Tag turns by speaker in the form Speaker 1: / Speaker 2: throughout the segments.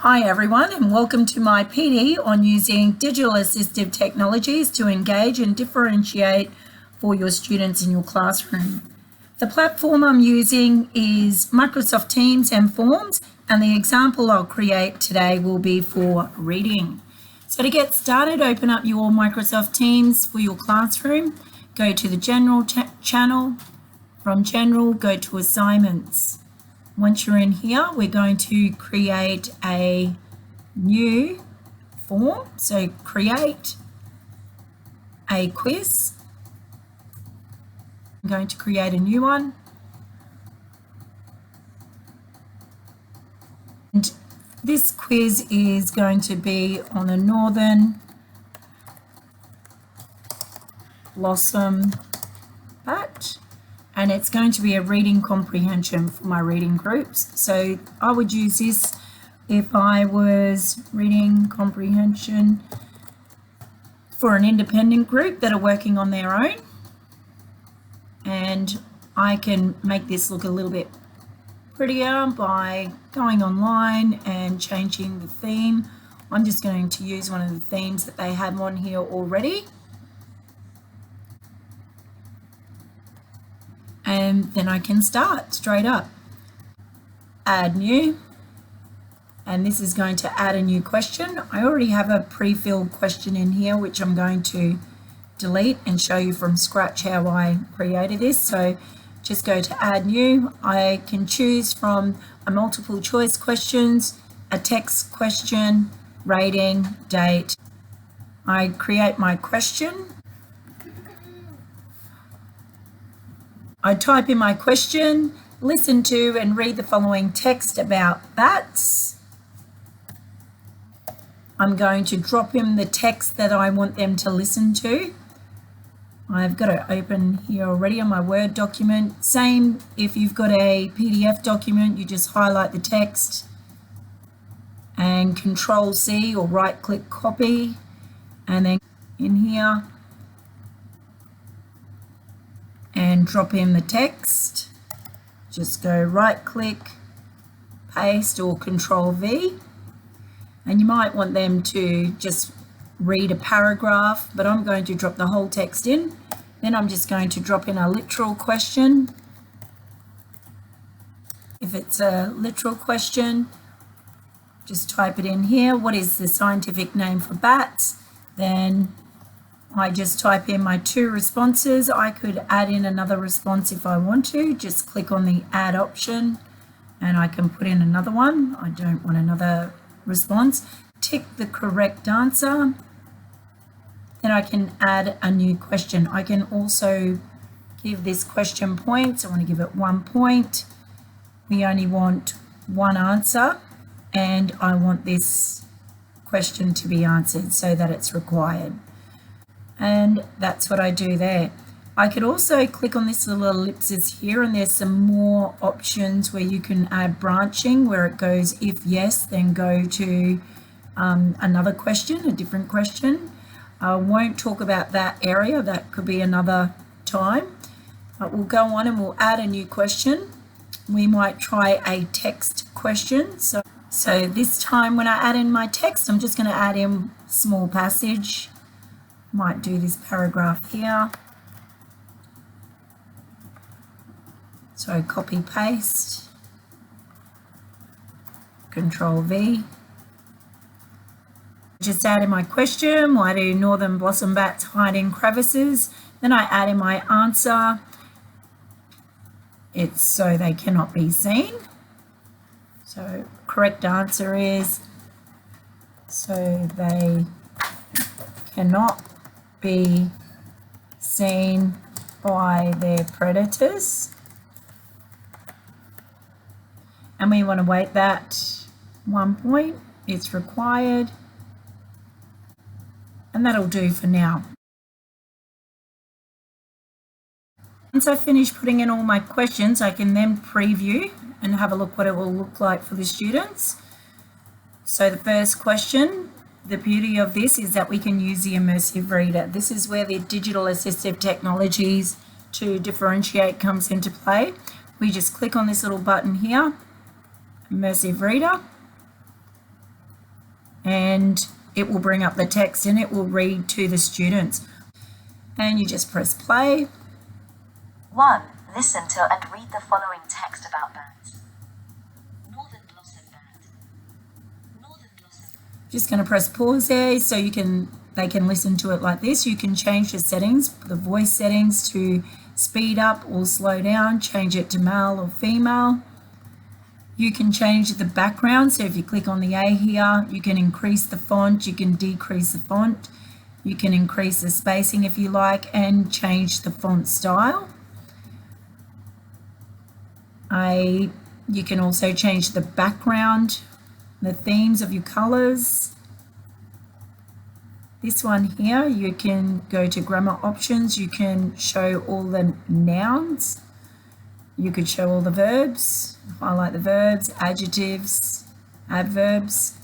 Speaker 1: Hi everyone, and welcome to my PD on using digital assistive technologies to engage and differentiate for your students in your classroom. The platform I'm using is Microsoft Teams and Forms, and the example I'll create today will be for reading. So to get started, open up your Microsoft Teams for your classroom, go to the General channel, from General go to Assignments. Once you're in here, we're going to create a new form. So create a quiz. I'm going to create a new one. And this quiz is going to be on the Northern Blossom Bat. And it's going to be a reading comprehension for my reading groups. So I would use this if I was reading comprehension for an independent group that are working on their own. And I can make this look a little bit prettier by going online and changing the theme. I'm just going to use one of the themes that they have on here already. And then I can start straight up. Add new, and this is going to add a new question. I already have a pre-filled question in here which I'm going to delete and show you from scratch how I created this. So just go to add new. I can choose from a multiple choice questions, a text question, rating, date. I create my question. I type in my question, listen to and read the following text about bats. I'm going to drop in the text that I want them to listen to. I've got it open here already on my Word document. Same if you've got a PDF document, you just highlight the text and Control C or right click copy, and then in here and drop in the text. Just go right click, paste or Control V, and you might want them to just read a paragraph, but I'm going to drop the whole text in. Then I'm just going to drop in a literal question. If it's a literal question, just type it in here. What is the scientific name for bats? Then I just type in my two responses. I could add in another response if I want to. Just click on the add option and I can put in another one. I don't want another response. Tick the correct answer. Then I can add a new question. I can also give this question points. I want to give it 1 point. We only want one answer and I want this question to be answered so that it's required. And that's what I do there. I could also click on this little ellipsis here, and there's some more options where you can add branching, where it goes if yes, then go to another question, a different question. I won't talk about that area, that could be another time. But we'll go on and we'll add a new question. We might try a text question. So this time when I add in my text, I'm just going to add in small passage. Might do this paragraph here. So copy paste, Control V. Just add in my question, why do northern blossom bats hide in crevices? Then I add in my answer. It's so they cannot be seen. So correct answer is so they cannot be seen by their predators. And we want to weight that 1 point. It's required. And that'll do for now. Once I finish putting in all my questions, I can then preview and have a look what it will look like for the students. So the first question, the beauty of this is that we can use the Immersive Reader. This is where the digital assistive technologies to differentiate comes into play. We just click on this little button here, Immersive Reader, and it will bring up the text and it will read to the students. And you just press play.
Speaker 2: 1. Listen to and read the following text about birds. Northern blossom bird. Northern blossom.
Speaker 1: Just going to press pause there so they can listen to it like this. You can change the settings, the voice settings, to speed up or slow down, change it to male or female. You can change the background, so if you click on the A here, you can increase the font, you can decrease the font, you can increase the spacing if you like, and change the font style. You can also change the background, the themes of your colors. This one here, you can go to grammar options, you can show all the nouns, you could show all the verbs, highlight the verbs, adjectives, adverbs,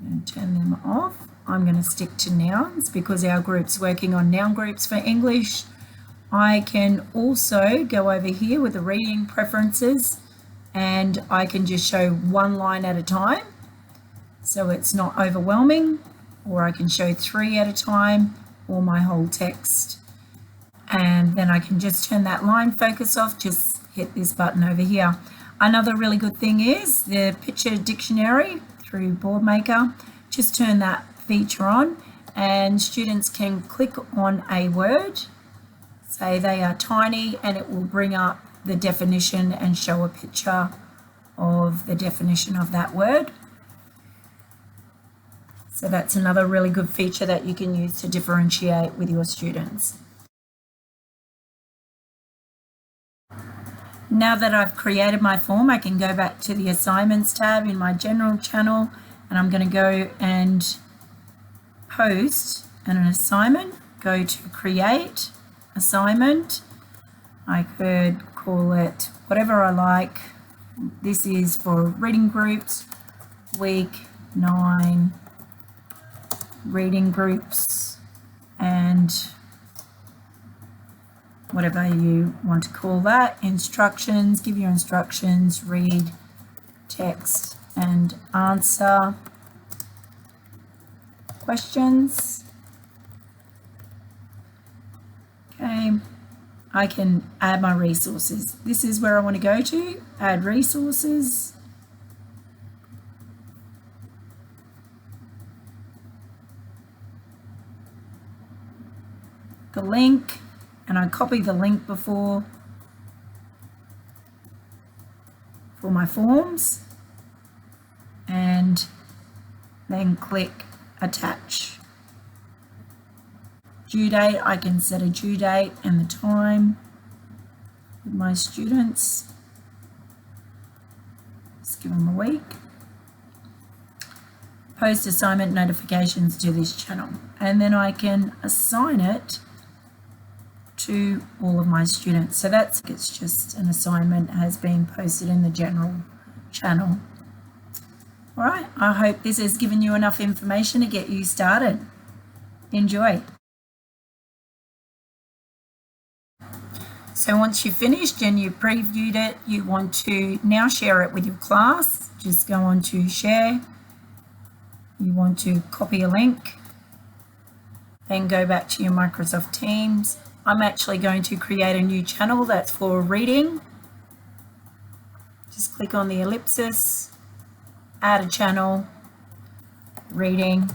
Speaker 1: and turn them off. I'm going to stick to nouns because our group's working on noun groups for English. I can also go over here with the reading preferences and I can just show one line at a time so it's not overwhelming, or I can show 3 at a time or my whole text. And then I can just turn that line focus off, just hit this button over here. Another really good thing is the picture dictionary through Boardmaker. Just turn that feature on and students can click on a word, say they are tiny, and it will bring up the definition and show a picture of the definition of that word. So that's another really good feature that you can use to differentiate with your students. Now that I've created my form, I can go back to the assignments tab in my general channel, and I'm going to go and post an assignment. Go to create assignment. I could call it whatever I like. This is for reading groups, week 9 reading groups, and whatever you want to call that. Instructions, give your instructions, read, text, and answer questions. Okay, I can add my resources. This is where I want to go to, add resources. The link, and I copy the link before for my forms, and then click attach. Due date, I can set a due date and the time with my students. Just give them a week. Post assignment notifications to this channel, and then I can assign it to all of my students. So it's just an assignment has been posted in the general channel. All right, I hope this has given you enough information to get you started. Enjoy. So once you've finished and you've previewed it, you want to now share it with your class. Just go on to share. You want to copy a link, then go back to your Microsoft Teams. I'm actually going to create a new channel that's for reading. Just click on the ellipsis, add a channel, reading.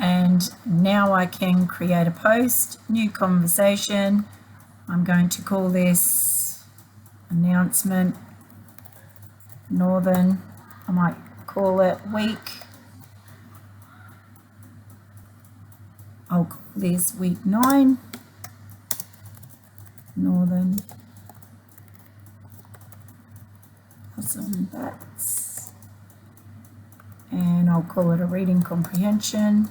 Speaker 1: And now I can create a post, new conversation. I'm going to call this announcement Northern. I might call it week. I'll call this week 9 Northern blossom bats. And I'll call it a reading comprehension.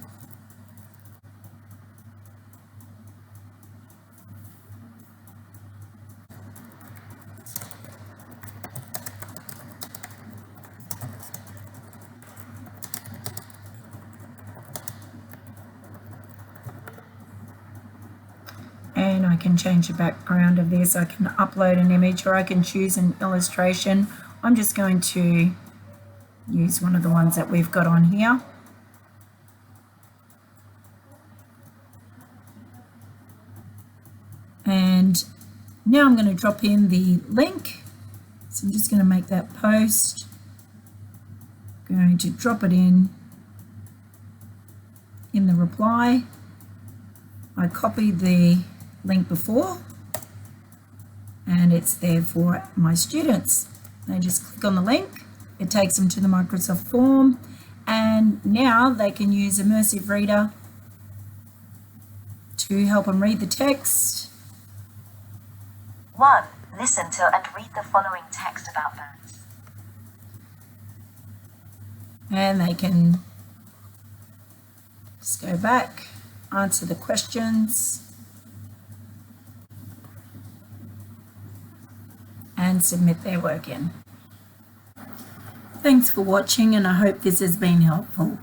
Speaker 1: can change the background of this. I can upload an image, or I can choose an illustration. I'm just going to use one of the ones that we've got on here. And now I'm going to drop in the link. So I'm just going to make that post. I'm going to drop it in the reply. I copied the link before and it's there for my students. They just click on the link, it takes them to the Microsoft form, and now they can use Immersive Reader to help them read the text.
Speaker 2: 1. Listen to and read the following text about birds.
Speaker 1: And they can just go back, answer the questions, and submit their work in. Thanks for watching, and I hope this has been helpful.